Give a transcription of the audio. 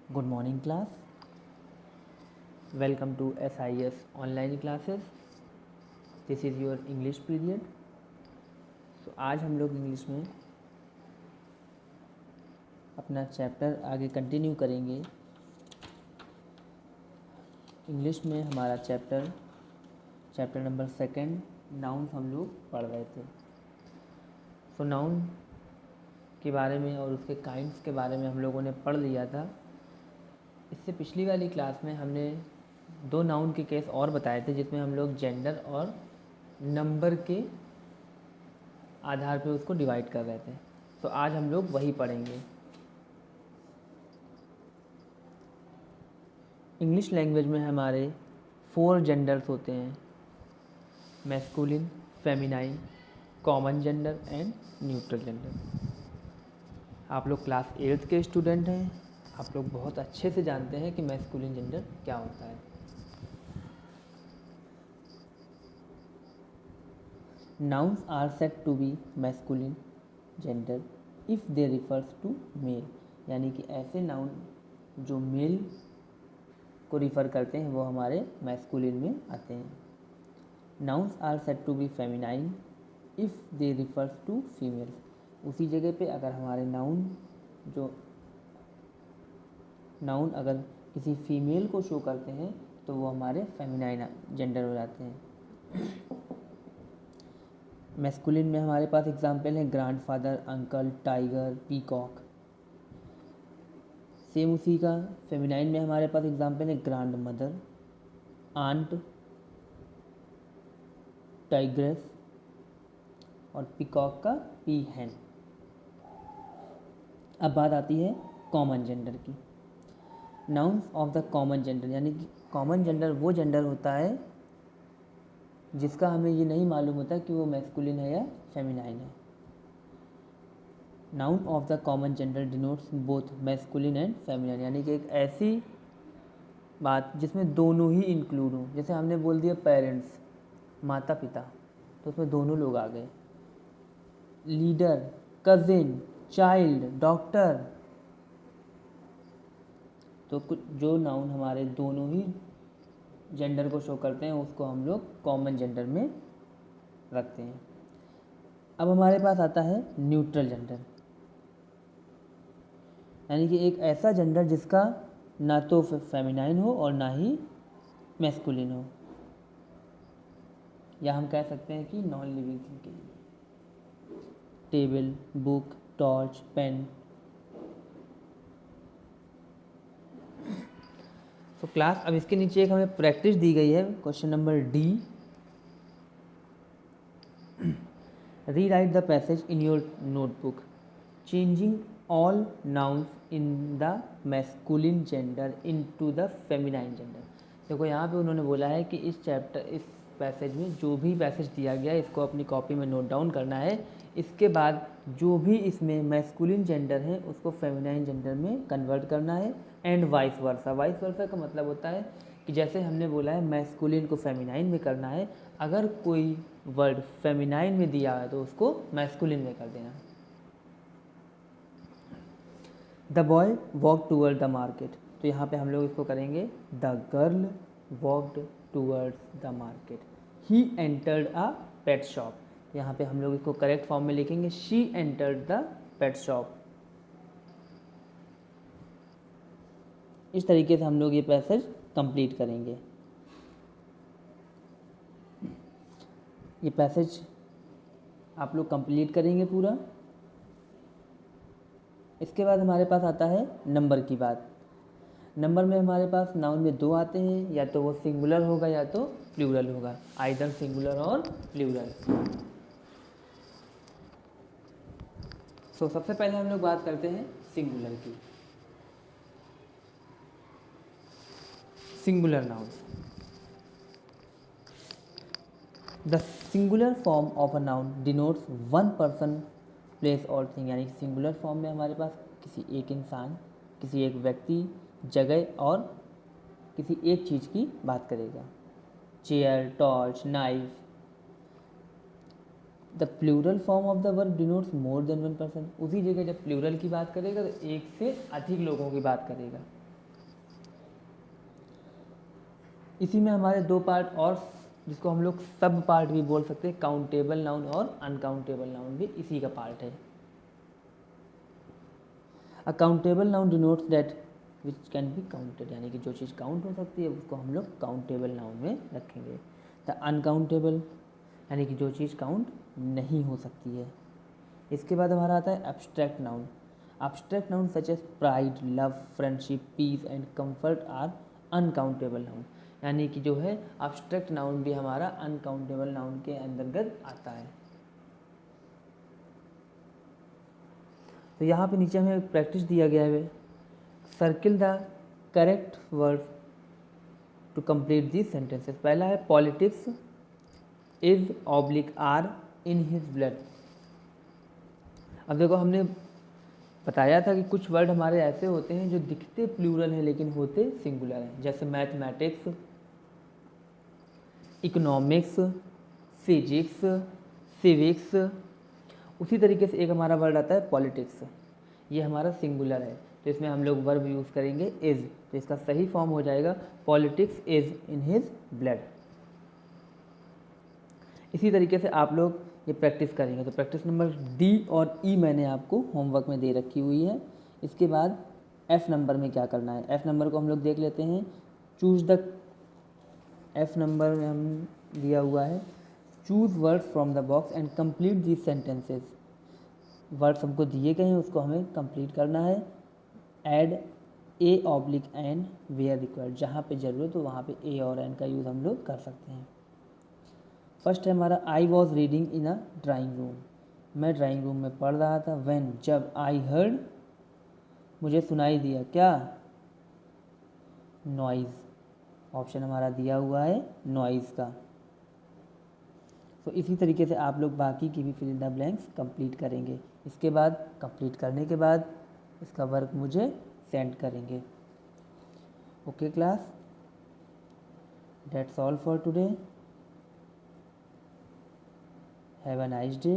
Good morning class. Welcome to SIS online classes. This is your English period. So आज हम लोग English में अपना चैप्टर आगे कंटिन्यू करेंगे। इंग्लिश में हमारा चैप्टर नंबर 2 नाउन्स हम लोग पढ़ रहे थे। सो नाउन के बारे में और उसके काइंड्स के बारे में हम लोगों ने पढ़ लिया था। इससे पिछली वाली क्लास में हमने 2 नाउन के केस और बताए थे जिसमें हम लोग जेंडर और नंबर के आधार पर उसको डिवाइड कर रहे थे। तो आज हम लोग वही पढ़ेंगे। इंग्लिश लैंग्वेज में हमारे 4 जेंडर्स होते हैं: masculine, feminine, common gender and neutral gender. आप लोग क्लास 8th के स्टूडेंट हैं। आप लोग बहुत अच्छे से जानते हैं कि मैस्कुलिन जेंडर क्या होता है। Nouns are said to be masculine gender if they refers to male, यानी कि ऐसे नाउन जो मेल को रिफ़र करते हैं वो हमारे मैस्कुलिन में आते हैं। Nouns are said to be feminine if they refers to female, उसी जगह पे अगर हमारे नाउन अगर किसी फीमेल को शो करते हैं तो वो हमारे फेमिनाइन जेंडर हो जाते हैं। मैस्कुलिन में हमारे पास एग्जाम्पल है grandfather, uncle, tiger, peacock. Same उसी का फेमिनाइन में हमारे पास एग्जाम्पल है ग्रैंड मदर, आंट, टाइग्रेस और पीकॉक का पी हैन। अब बात आती है कॉमन जेंडर की। Nouns of the common gender, यानी कि कॉमन जेंडर वो जेंडर होता है जिसका हमें ये नहीं मालूम होता कि वो मैस्कुलिन है या फेमिनाइन है। Noun of the common gender denotes both masculine and feminine, यानी कि एक ऐसी बात जिसमें दोनों ही इंक्लूड हों। जैसे हमने बोल दिया पेरेंट्स, माता पिता, तो उसमें दोनों लोग आ गए। लीडर, कजिन, चाइल्ड, डॉक्टर, तो कुछ जो नाउन हमारे दोनों ही जेंडर को शो करते हैं उसको हम लोग कॉमन जेंडर में रखते हैं। अब हमारे पास आता है न्यूट्रल जेंडर, यानी कि एक ऐसा जेंडर जिसका ना तो फेमिनाइन हो और ना ही मैस्कुलिन हो, या हम कह सकते हैं कि नॉन लिविंग थिंग के लिए। Table, book, torch, pen. तो क्लास अब इसके नीचे एक हमें प्रैक्टिस दी गई है, question number D. Rewrite the passage in your notebook changing all nouns in the masculine gender into the feminine gender. देखो यहाँ पे उन्होंने बोला है कि इस पैसेज में जो भी पैसेज दिया गया है इसको अपनी कॉपी में नोट डाउन करना है। इसके बाद जो भी इसमें मैस्कुलिन जेंडर है उसको फेमिनाइन जेंडर में कन्वर्ट करना है, and vice versa. Vice versa का मतलब होता है कि जैसे हमने बोला है मैस्कुलिन को फेमिनाइन में करना है, अगर कोई वर्ड फेमिनाइन में दिया है तो उसको मैस्कुलिन में कर देना। The boy walk toward the market, तो यहाँ पे हम लोग इसको करेंगे the girl walked towards the market. He entered a pet shop, यहाँ पे हम लोग इसको करेक्ट फॉर्म में लिखेंगे she entered the pet shop. इस तरीके से हम लोग ये पैसेज कंप्लीट करेंगे। ये पैसेज आप लोग कंप्लीट करेंगे पूरा। इसके बाद हमारे पास आता है नंबर की बात। नंबर में हमारे पास नाउन में 2 आते हैं, या तो वो सिंगुलर होगा या तो प्लूरल होगा, आइदर सिंगुलर और प्लूरल। सबसे पहले हम लोग बात करते हैं सिंगुलर की। Singular noun. The singular form of a noun denotes one person, place और थिंग, यानी कि सिंगुलर फॉर्म में हमारे पास किसी एक इंसान, किसी एक व्यक्ति, जगह और किसी एक चीज़ की बात करेगा। Chair, torch, knife. The plural form of the verb denotes more than one person, उसी जगह जब प्लूरल की बात करेगा तो एक से अधिक लोगों की बात करेगा। इसी में हमारे दो पार्ट और, जिसको हम लोग सब पार्ट भी बोल सकते हैं, काउंटेबल नाउन और अनकाउंटेबल नाउन भी इसी का पार्ट है। A countable noun denotes that which can be counted, यानी कि जो चीज़ काउंट हो सकती है उसको हम लोग काउंटेबल नाउन में रखेंगे। द अनकाउंटेबल यानी कि जो चीज़ काउंट नहीं हो सकती है। इसके बाद हमारा आता है abstract noun. Abstract noun such as pride, love, friendship, peace and comfort are uncountable noun, यानी कि जो है एब्स्ट्रैक्ट नाउन भी हमारा अनकाउंटेबल नाउन के अंतर्गत आता है। तो यहाँ पे नीचे हमें प्रैक्टिस दिया गया है, circle the correct word to complete this sentences. पहला है politics is oblique are in his blood. अब देखो हमने बताया था कि कुछ वर्ड हमारे ऐसे होते हैं जो दिखते प्लूरल हैं लेकिन होते सिंगुलर हैं, जैसे मैथमेटिक्स, इकोनॉमिक्स, फिजिक्स, सिविक्स। उसी तरीके से एक हमारा वर्ड आता है पॉलिटिक्स, ये हमारा सिंगुलर है, तो इसमें हम लोग वर्ब यूज़ करेंगे इज़, तो इसका सही फॉर्म हो जाएगा politics is in his blood. इसी तरीके से आप लोग ये प्रैक्टिस करेंगे। तो प्रैक्टिस नंबर डी और ई मैंने आपको होमवर्क में दे रखी हुई है। इसके बाद एफ नंबर में क्या करना है, एफ नंबर को हम लोग देख लेते हैं। चूज़ द, एफ नंबर में हम दिया हुआ है choose word from the box and complete these sentences. Words हमको दिए गए हैं, उसको हमें कंप्लीट करना है। Add a oblique an where required, जहाँ पे ज़रूरत हो वहाँ पे ए और एन का यूज़ हम लोग कर सकते हैं। फर्स्ट है हमारा I was reading in a drawing room, मैं ड्राइंग रूम में पढ़ रहा था। व्हेन, जब। आई हर्ड, मुझे सुनाई दिया, क्या, नॉइज़। ऑप्शन हमारा दिया हुआ है नॉइज़ का। तो इसी तरीके से आप लोग बाकी की भी fill in the blanks complete करेंगे। इसके बाद कंप्लीट करने के बाद इसका वर्क मुझे सेंड करेंगे। Okay class, that's all for today. Have a nice day.